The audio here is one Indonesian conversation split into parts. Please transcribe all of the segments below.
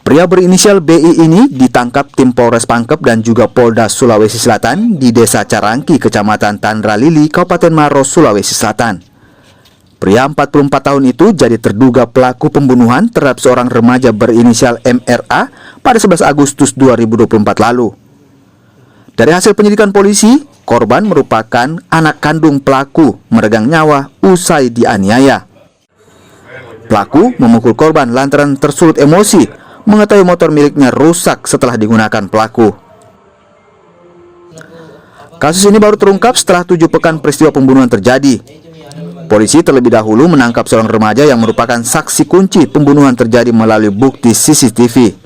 Pria berinisial BI ini ditangkap tim Polres Pangkep dan juga Polda Sulawesi Selatan di Desa Carangki, Kecamatan Tandra Lili, Kabupaten Maros, Sulawesi Selatan. Pria 44 tahun itu jadi terduga pelaku pembunuhan terhadap seorang remaja berinisial MRA pada 11 Agustus 2024 lalu. Dari hasil penyidikan polisi, korban merupakan anak kandung pelaku meregang nyawa usai dianiaya. Pelaku memukul korban lantaran tersulut emosi mengetahui motor miliknya rusak setelah digunakan pelaku. Kasus ini baru terungkap setelah 7 pekan peristiwa pembunuhan terjadi. Polisi terlebih dahulu menangkap seorang remaja yang merupakan saksi kunci pembunuhan terjadi melalui bukti CCTV.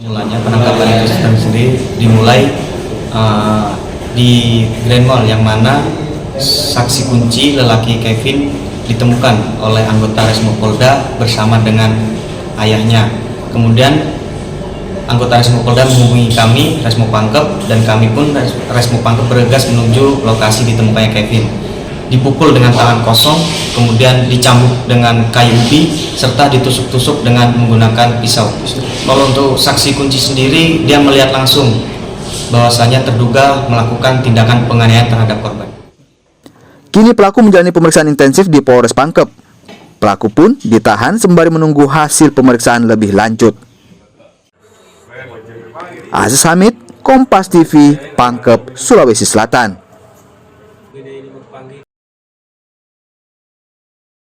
Mulanya penangkapan itu sendiri dimulai di Grand Mall, yang mana saksi kunci lelaki Kevin ditemukan oleh anggota Resmo Polda bersama dengan ayahnya. Kemudian anggota Resmo Polda menghubungi kami, Resmo Pangkep, dan kami pun Resmo Pangkep bergegas menuju lokasi ditemukannya Kevin. Dipukul dengan tangan kosong, kemudian dicambuk dengan kayu ubi, serta ditusuk-tusuk dengan menggunakan pisau. Kalau untuk saksi kunci sendiri, dia melihat langsung bahwasanya terduga melakukan tindakan penganiayaan terhadap korban. Kini pelaku menjalani pemeriksaan intensif di Polres Pangkep. Pelaku pun ditahan sembari menunggu hasil pemeriksaan lebih lanjut. Aziz Hamid, Kompas TV, Pangkep, Sulawesi Selatan.